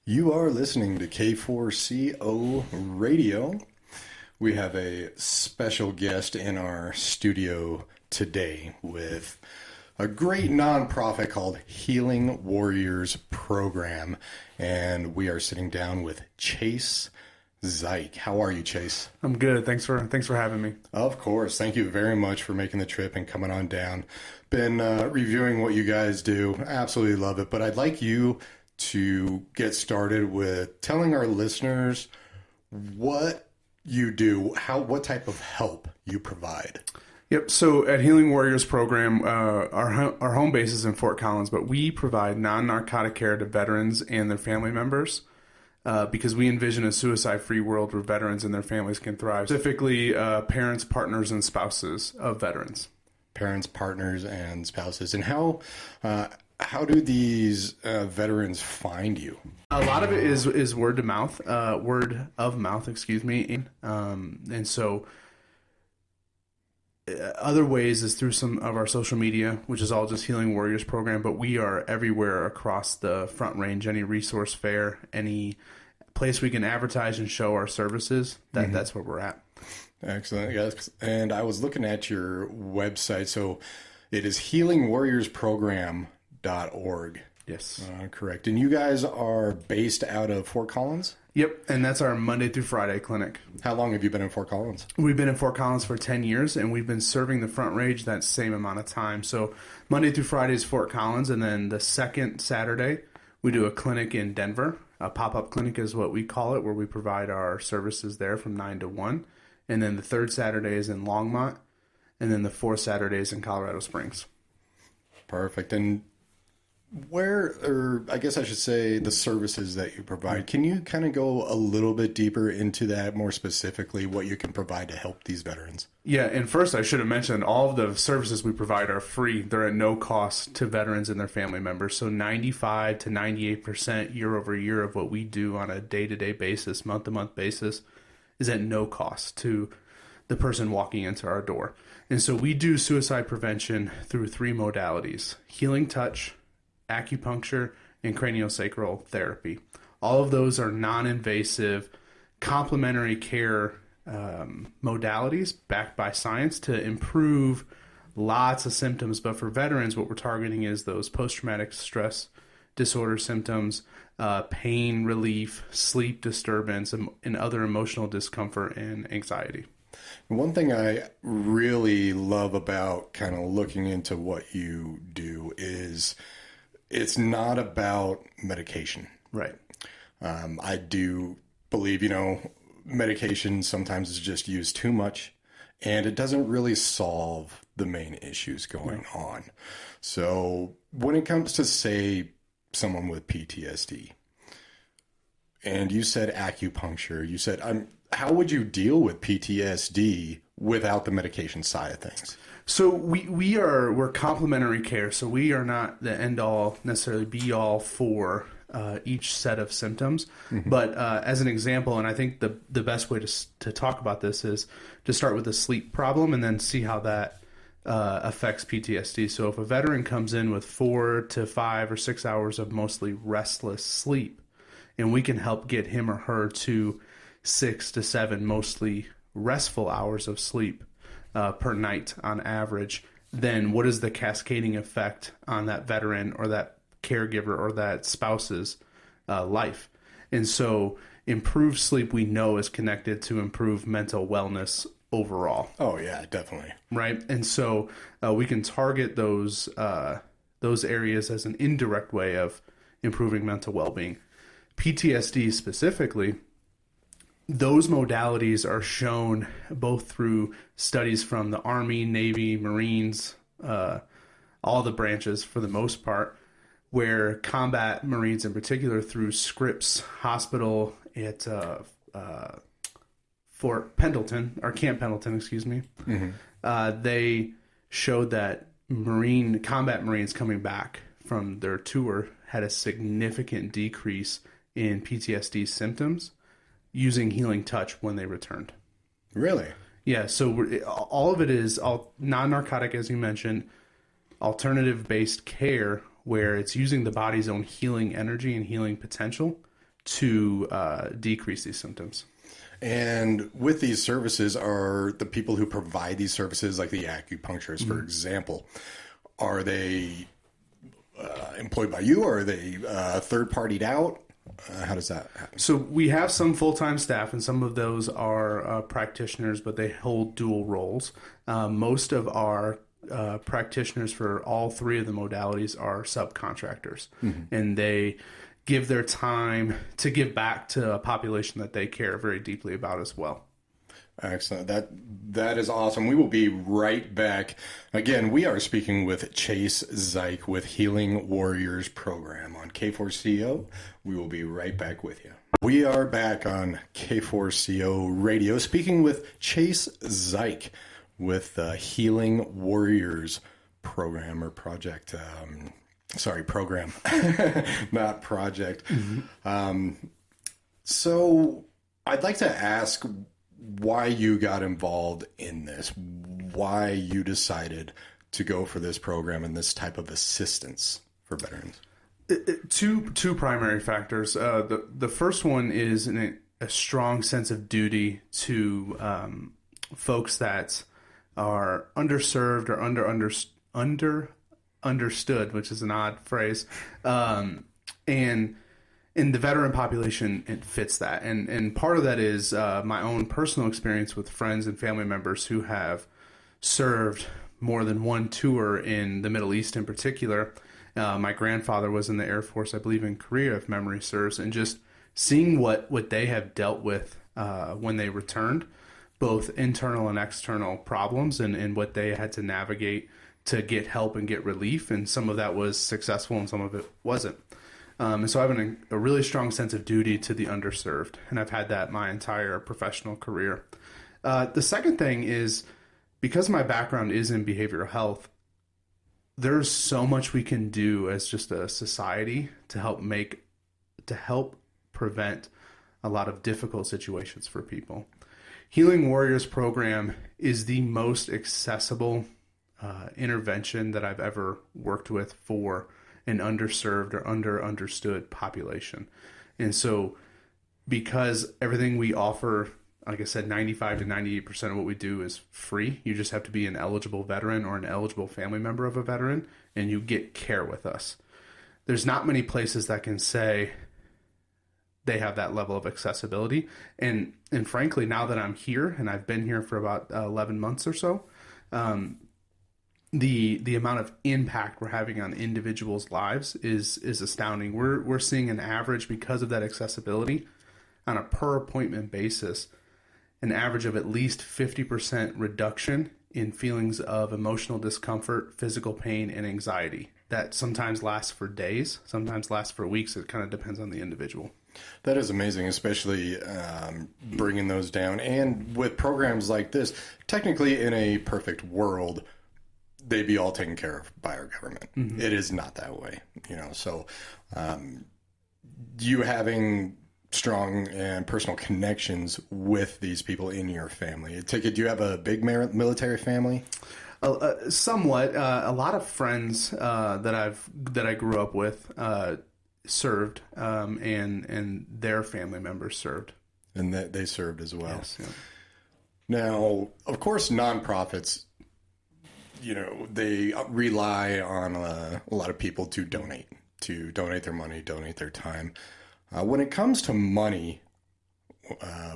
You are listening to K4CO Radio. We have a special guest in our studio today with a great nonprofit called Healing Warriors Program. And we are sitting down with Chase Zajc. How are you, Chase? I'm good. Thanks for having me. Of course. Thank you very much for making the trip and coming on down. Been reviewing what you guys do. Absolutely love it. But I'd like you to get started with telling our listeners what you do, what type of help you provide. Yep. So at Healing Warriors Program, our home base is in Fort Collins, but we provide non-narcotic care to veterans and their family members because we envision a suicide-free world where veterans and their families can thrive. Specifically, parents, partners, and spouses of veterans. Parents, partners, and spouses. And how do these veterans find you? A lot of it is word of mouth, excuse me. And so other ways is through some of our social media, which is all just Healing Warriors Program, but we are everywhere across the Front Range, any resource fair, any place we can advertise and show our services, that's where we're at. Excellent. Yes. And I was looking at your website. So it is healingwarriorsprogram.org. Yes. Correct. And you guys are based out of Fort Collins? Yep. And that's our Monday through Friday clinic. How long have you been in Fort Collins? We've been in Fort Collins for 10 years, and we've been serving the Front Range that same amount of time. So Monday through Friday is Fort Collins, and then the second Saturday, we do a clinic in Denver. A pop-up clinic is what we call it, where we provide our services there from 9 to 1. And then the third Saturday is in Longmont, and then the fourth Saturday is in Colorado Springs. Perfect. And I guess I should say the services that you provide, can you kind of go a little bit deeper into that, more specifically what you can provide to help these veterans? Yeah, and first I should have mentioned all of the services we provide are free. They're at no cost to veterans and their family members. So 95 to 98% year over year of what we do on a day-to-day basis, month-to-month basis, is at no cost to the person walking into our door. And so we do suicide prevention through 3 modalities: healing touch, acupuncture, and craniosacral therapy. All of those are non-invasive, complementary care modalities backed by science to improve lots of symptoms. But for veterans, what we're targeting is those post-traumatic stress disorder symptoms, pain relief, sleep disturbance, and other emotional discomfort and anxiety. One thing I really love about kind of looking into what you do is it's not about medication. Right. I do believe, medication sometimes is just used too much, and it doesn't really solve the main issues going on. So when it comes to, say, someone with PTSD, and you said acupuncture, you said, how would you deal with PTSD without the medication side of things? So we're complementary care. So we are not the end all, necessarily be all for each set of symptoms. Mm-hmm. But as an example, and I think the best way to talk about this is to start with the sleep problem and then see how that affects PTSD. So if a veteran comes in with 4 to 5 or 6 hours of mostly restless sleep, and we can help get him or her to 6 to 7 mostly restful hours of sleep per night on average, then what is the cascading effect on that veteran or that caregiver or that spouse's life? And so improved sleep, we know, is connected to improved mental wellness overall. Oh yeah, definitely. Right. And so we can target those areas as an indirect way of improving mental well-being. PTSD specifically, those modalities are shown both through studies from the Army, Navy, Marines, all the branches for the most part, where combat Marines in particular, through Scripps Hospital at Fort Pendleton, or Camp Pendleton, excuse me, they showed that combat Marines coming back from their tour had a significant decrease in PTSD symptoms using healing touch when they returned. Really? Yeah, so all of it is all non-narcotic, as you mentioned, alternative-based care where it's using the body's own healing energy and healing potential to decrease these symptoms. And with these services, are the people who provide these services, like the acupuncturists, for example, are they employed by you, or are they third-partied out? How does that happen? So we have some full-time staff, and some of those are practitioners, but they hold dual roles. Most of our practitioners for all three of the modalities are subcontractors, and they give their time to give back to a population that they care very deeply about as well. Excellent. That is awesome. We will be right back. Again, we are speaking with Chase Zajc with Healing Warriors Program on K4CO. We will be right back with you. We are back on K4CO Radio speaking with Chase Zajc with the Healing Warriors Program or Project. Program, not project. So I'd like to ask why you got involved in this, why you decided to go for this program and this type of assistance for veterans. Two primary factors. The first one is a strong sense of duty to folks that are underserved or understood, which is an odd phrase, and in the veteran population, it fits that. And part of that is my own personal experience with friends and family members who have served more than one tour in the Middle East in particular. My grandfather was in the Air Force, I believe in Korea, if memory serves, and just seeing what they have dealt with when they returned, both internal and external problems, and what they had to navigate to get help and get relief. And some of that was successful and some of it wasn't. And so I have a really strong sense of duty to the underserved, and I've had that my entire professional career. The second thing is, because my background is in behavioral health, there's so much we can do as just a society to help prevent a lot of difficult situations for people. Healing Warriors Program is the most accessible intervention that I've ever worked with for an underserved or understood population. And so because everything we offer, like I said, 95 to 98% of what we do is free. You just have to be an eligible veteran or an eligible family member of a veteran, and you get care with us. There's not many places that can say they have that level of accessibility. And frankly, now that I'm here, and I've been here for about 11 months or so, the amount of impact we're having on individuals' lives is astounding. We're seeing an average, because of that accessibility, on a per appointment basis, an average of at least 50% reduction in feelings of emotional discomfort, physical pain, and anxiety. That sometimes lasts for days, sometimes lasts for weeks. It kind of depends on the individual. That is amazing, especially bringing those down. And with programs like this, technically in a perfect world, they'd be all taken care of by our government. Mm-hmm. It is not that way, so you having strong and personal connections with these people in your family. Do you have a big military family? Somewhat. A lot of friends that I grew up with served, and their family members served. And that they served as well. Yes, yeah. Now, of course, nonprofits, they rely on a lot of people to donate their money, donate their time. When it comes to money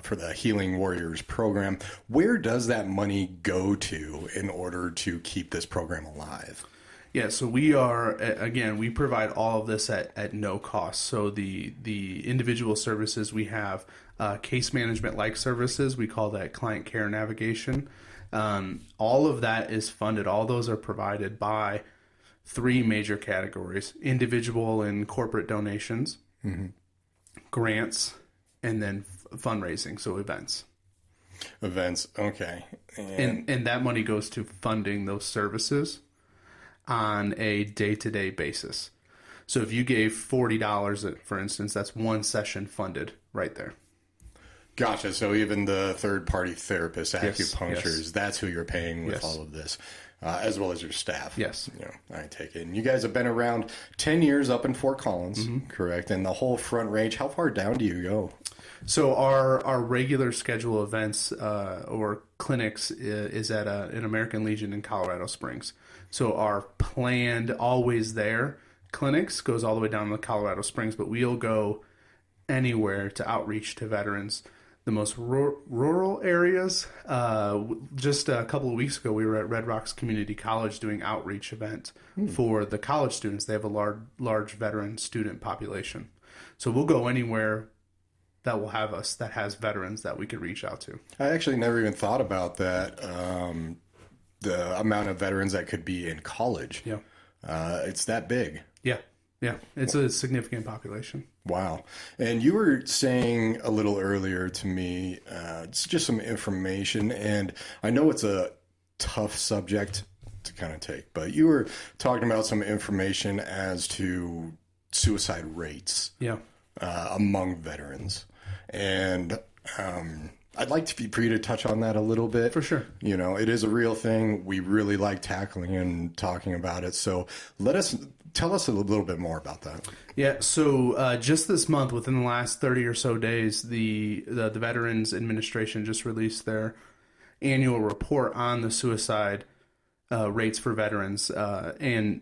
for the Healing Warriors Program, where does that money go to in order to keep this program alive? Yeah, so we provide all of this at no cost. So the individual services we have, case management-like services, we call that client care navigation. All of that is funded. All those are provided by three major categories: individual and corporate donations, mm-hmm. grants, and then fundraising, so events. Events, okay. And that money goes to funding those services on a day-to-day basis. So if you gave $40, for instance, that's one session funded right there. Gotcha. So even the third-party therapists, acupuncturists, yes. That's who you're paying with yes. all of this. as well as your staff. Yes. You know, I take it. And you guys have been around 10 years up in Fort Collins, correct? And the whole Front Range, how far down do you go? So our regular schedule events or clinics is at an American Legion in Colorado Springs. So our planned always there clinics goes all the way down to Colorado Springs, but we'll go anywhere to outreach to veterans. The most rural areas. Just a couple of weeks ago, we were at Red Rocks Community College doing outreach event for the college students. They have a large veteran student population. So we'll go anywhere that will have us, that has veterans that we could reach out to. I actually never even thought about that, the amount of veterans that could be in college. Yeah. It's that big. Yeah. It's a significant population. Wow. And you were saying a little earlier to me, it's just some information, and I know it's a tough subject to kind of take, but you were talking about some information as to suicide rates among veterans. And I'd like for you to touch on that a little bit. For sure. You know, it is a real thing. We really like tackling and talking about it. So tell us a little bit more about that. Yeah, so just this month, within the last 30 or so days, the Veterans Administration just released their annual report on the suicide rates for veterans, and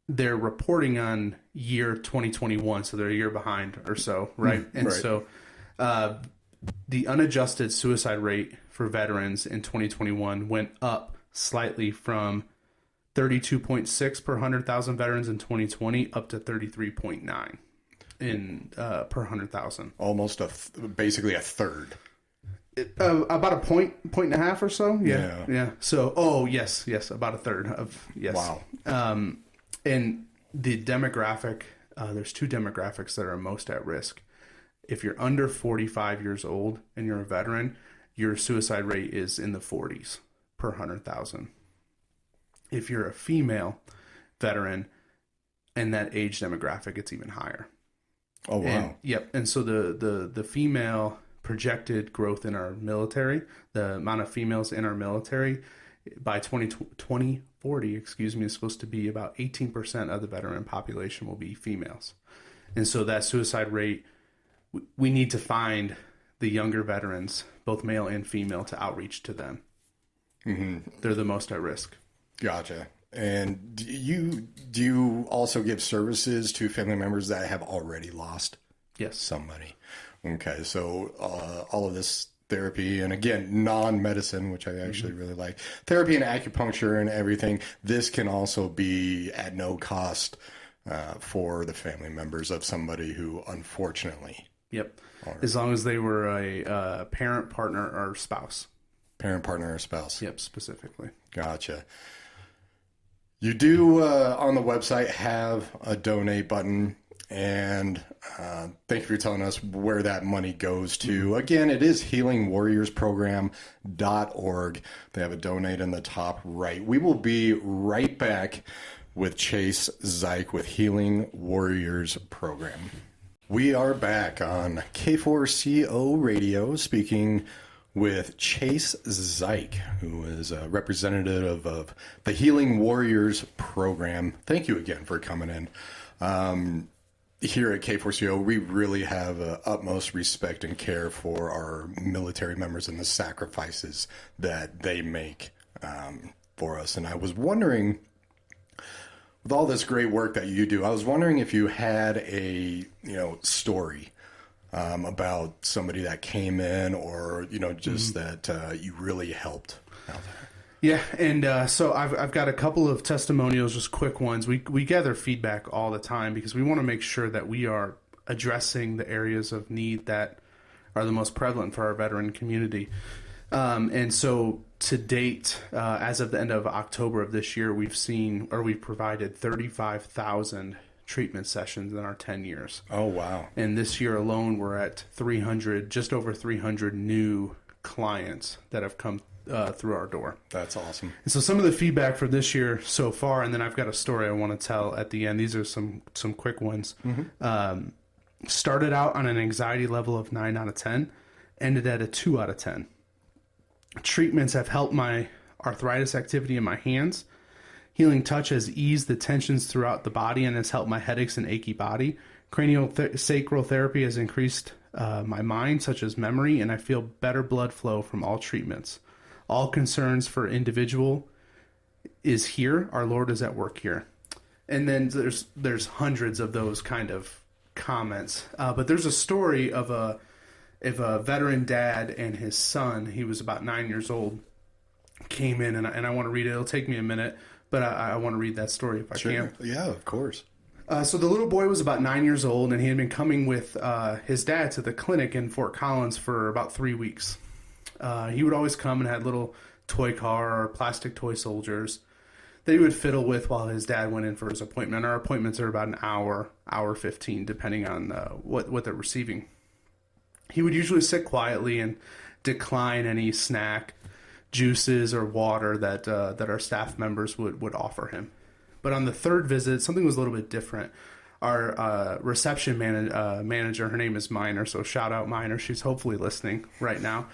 they're reporting on year 2021, so they're a year behind or so, right? And so the unadjusted suicide rate for veterans in 2021 went up slightly from 32.6 per 100,000 veterans in 2020 up to 33.9 in per 100,000. Almost basically a third. About a point and a half or so. Yeah. So, yes, about a third of yes. Wow. And the demographic, there's two demographics that are most at risk. If you're under 45 years old and you're a veteran, your suicide rate is in the 40s per 100,000. If you're a female veteran and that age demographic, it's even higher. Oh, wow. And so the female projected growth in our military, the amount of females in our military by 2040, is supposed to be about 18% of the veteran population will be females. And so that suicide rate, we need to find the younger veterans, both male and female, to outreach to them. Mm-hmm. They're the most at risk. Gotcha. And do you also give services to family members that have already lost somebody? Okay, so all of this therapy, and again, non-medicine, which I actually really like, therapy and acupuncture and everything, this can also be at no cost for the family members of somebody who unfortunately... Yep. As long as they were a parent, partner, or spouse. Parent, partner, or spouse. Yep, specifically. Gotcha. You do, on the website, have a donate button, and thank you for telling us where that money goes to. Again, it is healingwarriorsprogram.org. They have a donate in the top right. We will be right back with Chase Zajc with Healing Warriors Program. We are back on K4CO Radio speaking with Chase Zajc, who is a representative of the Healing Warriors Program. Thank you again for coming in. Here at K4CO, we really have utmost respect and care for our military members and the sacrifices that they make for us. And I was wondering, with all this great work that you do, I was wondering if you had a story about somebody that came in, or just that you really helped out there. Yeah, and so I've got a couple of testimonials, just quick ones. We gather feedback all the time because we want to make sure that we are addressing the areas of need that are the most prevalent for our veteran community. And so to date, as of the end of October of this year, we've provided 35,000 treatment sessions in our 10 years. Oh, wow. And this year alone, we're at 300, just over 300 new clients that have come through our door. That's awesome. And so some of the feedback for this year so far, and then I've got a story I want to tell at the end. These are some quick ones. Mm-hmm. Started out on an anxiety level of 9 out of 10, ended at a 2 out of 10. Treatments have helped arthritis activity in my hands. Healing touch has eased the tensions throughout the body and has helped my headaches and achy body. Sacral therapy has increased my mind, such as memory, and I feel better blood flow from all treatments. All concerns for individual is here. Our Lord is at work here. And then there's hundreds of those kind of comments. But there's a story of a veteran dad and his son. He was about 9 years old. Came in, and I want to read it. It'll take me a minute, but I want to read that story if I can. Yeah, of course. So the little boy was about 9 years old, and he had been coming with his dad to the clinic in Fort Collins for about 3 weeks. He would always come and had little toy car or plastic toy soldiers that he would fiddle with while his dad went in for his appointment. Our appointments are about an hour 15, depending on what they're receiving. He would usually sit quietly and decline any snack, juices, or water that our staff members would offer him. But on the third visit, something was a little bit different. Our reception manager, her name is Minor, so shout out Minor. She's hopefully listening right now.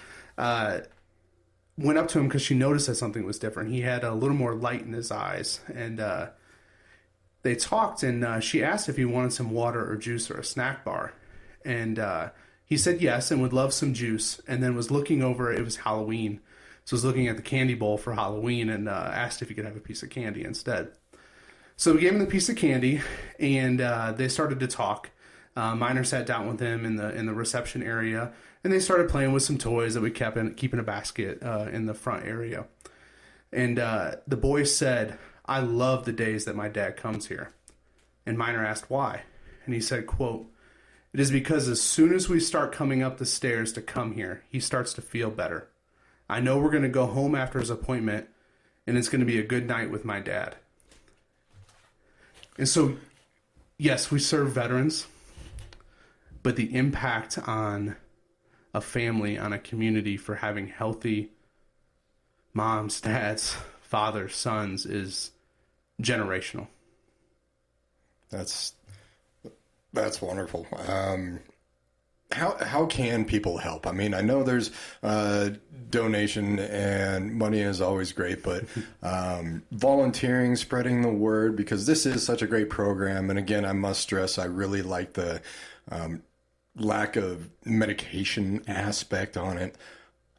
Went up to him because she noticed that something was different. He had a little more light in his eyes, and they talked, and she asked if he wanted some water or juice or a snack bar. And he said yes and would love some juice, and then was looking over, it was Halloween, so was looking at the candy bowl for Halloween and asked if he could have a piece of candy instead. So we gave him the piece of candy, and they started to talk. Minor sat down with him in the reception area, and they started playing with some toys that we keep in a basket in the front area. And the boy said, "I love the days that my dad comes here." And Minor asked why. And he said, quote, "It is because as soon as we start coming up the stairs to come here, he starts to feel better. I know we're going to go home after his appointment, and it's going to be a good night with my dad." And so, yes, we serve veterans, but the impact on a family, on a community for having healthy moms, dads, fathers, sons is generational. That's wonderful. How can people help? I mean, I know there's donation and money is always great, but volunteering, spreading the word, because this is such a great program. And again, I must stress, I really like the lack of medication aspect on it.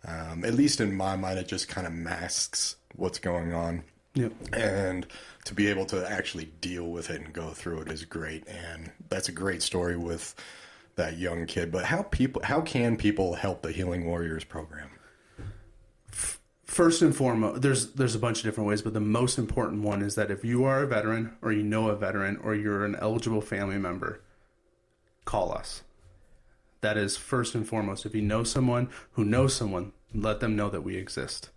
At least in my mind, it just kind of masks what's going on. Yep. And to be able to actually deal with it and go through it is great. And that's a great story with that young kid. But how can people help the Healing Warriors program? First and foremost, there's a bunch of different ways, but the most important one is that if you are a veteran or you know a veteran or you're an eligible family member, call us. That is first and foremost. If you know someone who knows someone, let them know that we exist.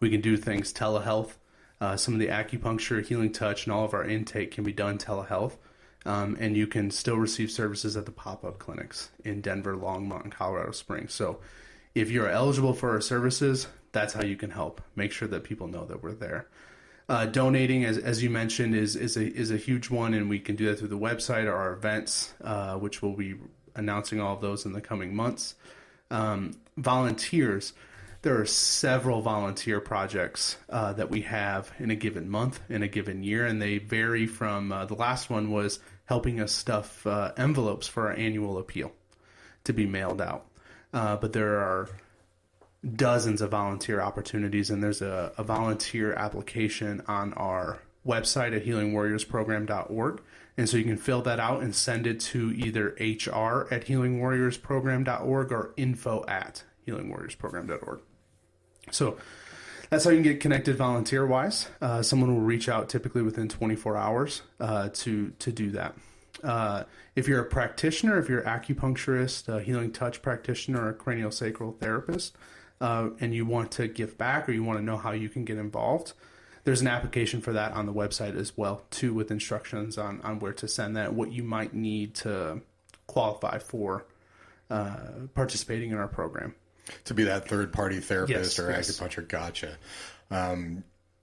We can do things telehealth. Some of the acupuncture, healing touch, and all of our intake can be done telehealth. And you can still receive services at the pop-up clinics in Denver, Longmont, and Colorado Springs. So if you're eligible for our services, that's how you can help. Make sure that people know that we're there. Donating, as you mentioned, is a huge one, and we can do that through the website or our events, which we'll be announcing all of those in the coming months. Volunteers. There are several volunteer projects that we have in a given month, in a given year, and they vary from the last one was helping us stuff envelopes for our annual appeal to be mailed out. But there are dozens of volunteer opportunities, and there's a volunteer application on our website at healingwarriorsprogram.org. And so you can fill that out and send it to either hr@healingwarriorsprogram.org or info@healingwarriorsprogram.org. So that's how you can get connected volunteer-wise. Someone will reach out typically within 24 hours to do that. If you're a practitioner, if you're an acupuncturist, a healing touch practitioner, or a craniosacral therapist, and you want to give back or you want to know how you can get involved, there's an application for that on the website as well, too, with instructions on where to send that, what you might need to qualify for participating in our program. To be that third-party therapist Yes, or yes. acupuncture, gotcha.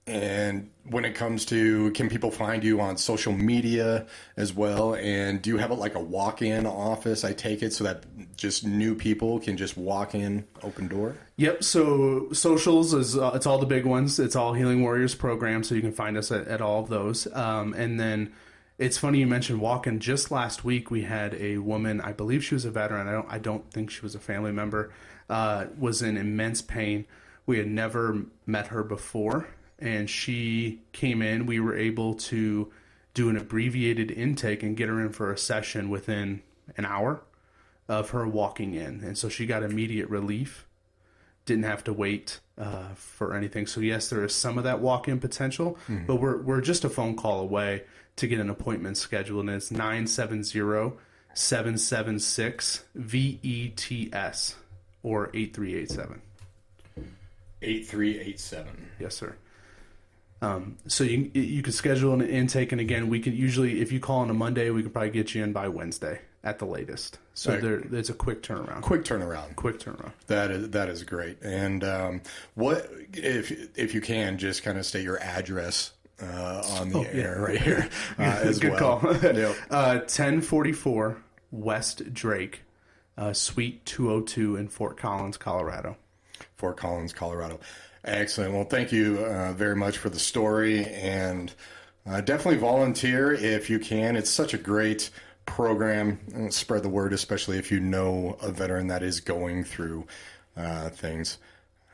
And when it comes to, can people find you on social media as well? And do you have like a walk-in office, I take it, so that just new people can just walk in, open door? Yep. So socials is it's all the big ones. It's all Healing Warriors program, so you can find us at all of those. And then it's funny you mentioned walk-in. Just last week we had a woman, I believe she was a veteran. I don't think she was a family member. Was in immense pain. We had never met her before. And she came in. We were able to do an abbreviated intake and get her in for a session within an hour of her walking in. And so she got immediate relief, didn't have to wait for anything. So yes, there is some of that walk-in potential, but we're just a phone call away to get an appointment scheduled. And it's 970-776-VETS or 8387. 8387. Yes, sir. So you could schedule an intake, and again, we could usually, if you call on a Monday, we could probably get you in by Wednesday at the latest. So it's a quick turnaround. Quick turnaround. That is great. And what if you can just kind of state your address on the air right here as Good well. call. Yep. 1044 West Drake, Suite 202 in Fort Collins, Colorado. Fort Collins, Colorado. Excellent. Well, thank you very much for the story, and definitely volunteer if you can. It's such a great program. Spread the word, especially if you know a veteran that is going through things.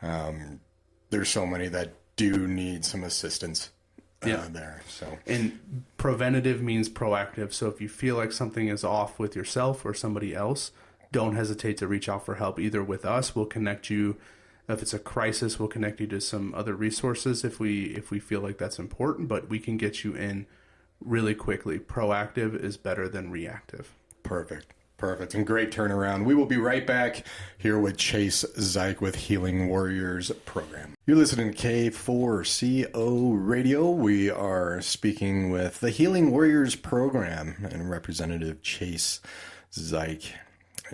There's so many that do need some assistance there. So, and preventative means proactive. So if you feel like something is off with yourself or somebody else, don't hesitate to reach out for help. Either with us, we'll connect you. If it's a crisis, we'll connect you to some other resources if we feel like that's important, but we can get you in really quickly. Proactive is better than reactive. Perfect. And great turnaround. We will be right back here with Chase Zajc with Healing Warriors program. You're listening to K4CO Radio. We are speaking with the Healing Warriors program and Representative Chase Zajc.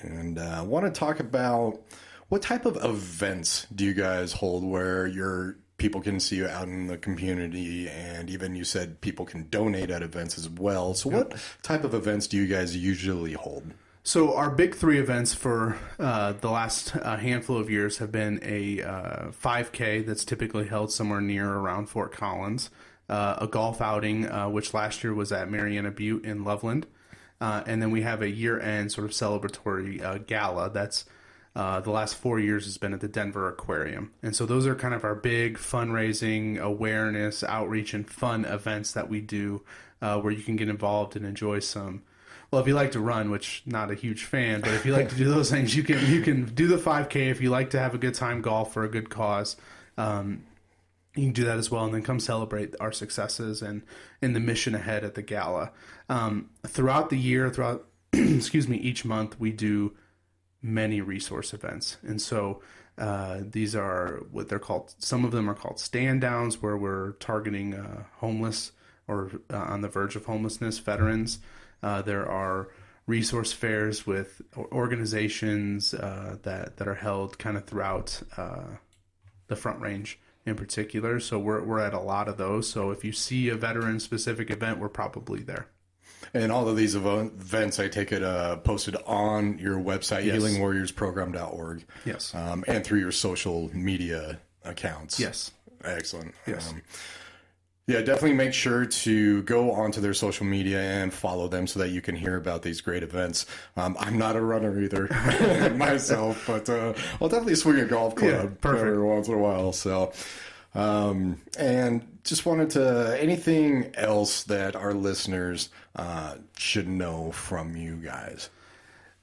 And I want to talk about, what type of events do you guys hold where your people can see you out in the community, and even you said people can donate at events as well. So what type of events do you guys usually hold? So our big three events for the last handful of years have been a 5K that's typically held somewhere near around Fort Collins, a golf outing, which last year was at Mariana Butte in Loveland, and then we have a year-end sort of celebratory gala that's the last 4 years has been at the Denver Aquarium. And so those are kind of our big fundraising, awareness, outreach, and fun events that we do where you can get involved and enjoy some. Well, if you like to run, which not a huge fan, but if you like to do those things, you can do the 5K. If you like to have a good time golf for a good cause, you can do that as well, and then come celebrate our successes and the mission ahead at the gala. Throughout the year, each month, we do many resource events. And so these are what they're called. Some of them are called stand downs, where we're targeting homeless or on the verge of homelessness veterans. There are resource fairs with organizations that are held kind of throughout the Front Range in particular. So we're at a lot of those. So if you see a veteran specific event, we're probably there. And all of these events, I take it, posted on your website, yes. healingwarriorsprogram.org. Yes. And through your social media accounts. Yes. Excellent. Yes. Yeah, definitely make sure to go onto their social media and follow them so that you can hear about these great events. I'm not a runner either myself, but I'll definitely swing a golf club every once in a while. So, and just wanted to, anything else that our listeners should know from you guys?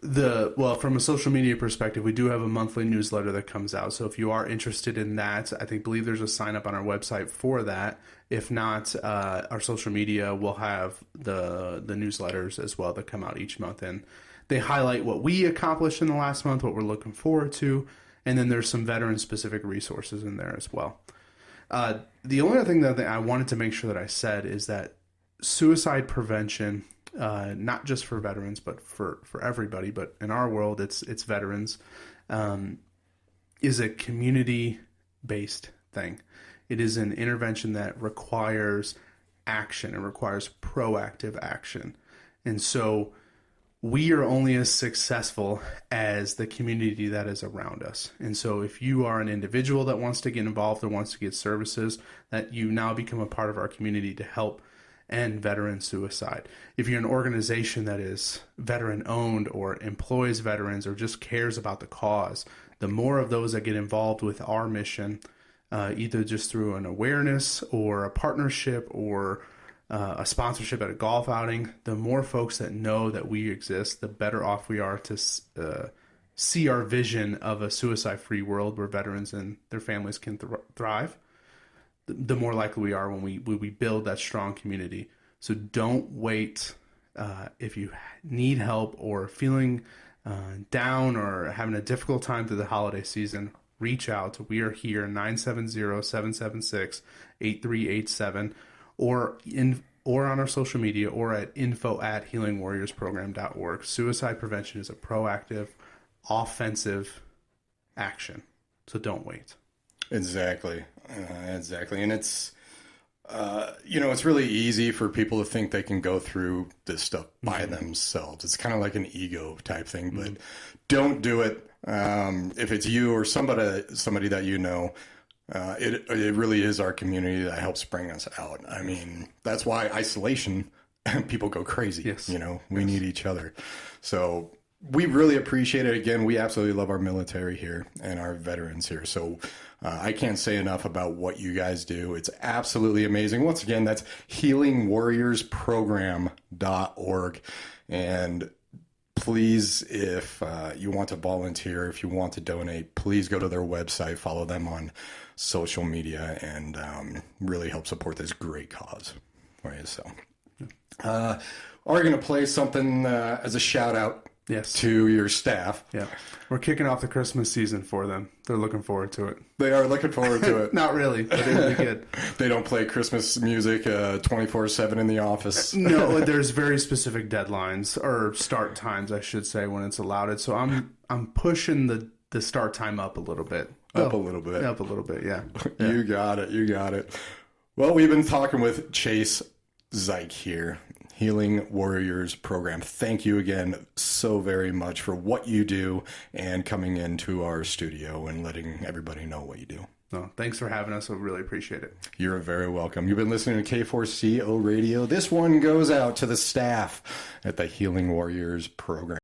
From a social media perspective, we do have a monthly newsletter that comes out. So if you are interested in that, believe there's a sign up on our website for that. If not, our social media will have the newsletters as well that come out each month, and they highlight what we accomplished in the last month, what we're looking forward to, and then there's some veteran specific resources in there as well. The only other thing that I wanted to make sure that I said is that suicide prevention, not just for veterans, but for everybody, but in our world, it's veterans, is a community-based thing. It is an intervention that requires action. It requires proactive action. And so we are only as successful as the community that is around us. And so if you are an individual that wants to get involved or wants to get services, that you now become a part of our community to help end veteran suicide. If you're an organization that is veteran owned or employs veterans or just cares about the cause, the more of those that get involved with our mission, either just through an awareness or a partnership or a sponsorship at a golf outing, the more folks that know that we exist, the better off we are to see our vision of a suicide-free world where veterans and their families can thrive. The more likely we are when we build that strong community. So don't wait. If you need help or feeling down or having a difficult time through the holiday season, reach out. We are here, 970-776-8387, or on our social media, or at info@healingwarriorsprogram.org. Suicide prevention is a proactive, offensive action. So don't wait. Exactly. And it's, it's really easy for people to think they can go through this stuff by themselves. It's kind of like an ego type thing, but don't do it. If it's you or somebody that you know, it really is our community that helps bring us out. I mean, that's why isolation, people go crazy. Yes. We need each other. So we really appreciate it. Again, we absolutely love our military here and our veterans here. So I can't say enough about what you guys do. It's absolutely amazing. Once again, that's healingwarriorsprogram.org. And please, if you want to volunteer, if you want to donate, please go to their website, follow them on social media, and really help support this great cause. Right, so, are we going to play something as a shout out? Yes. To your staff. Yeah. We're kicking off the Christmas season for them. They're looking forward to it. They are looking forward to it. Not really, but it'll be good. They don't play Christmas music 24/7 in the office. No, there's very specific deadlines, or start times, I should say, when it's allowed. So I'm pushing the start time up a little bit. Up a little bit. Up a little bit, yeah. You got it. Well, we've been talking with Chase Zajc here, Healing Warriors Program. Thank you again so very much for what you do and coming into our studio and letting everybody know what you do. No, thanks for having us. I really appreciate it. You're very welcome. You've been listening to K4CO Radio. This one goes out to the staff at the Healing Warriors Program.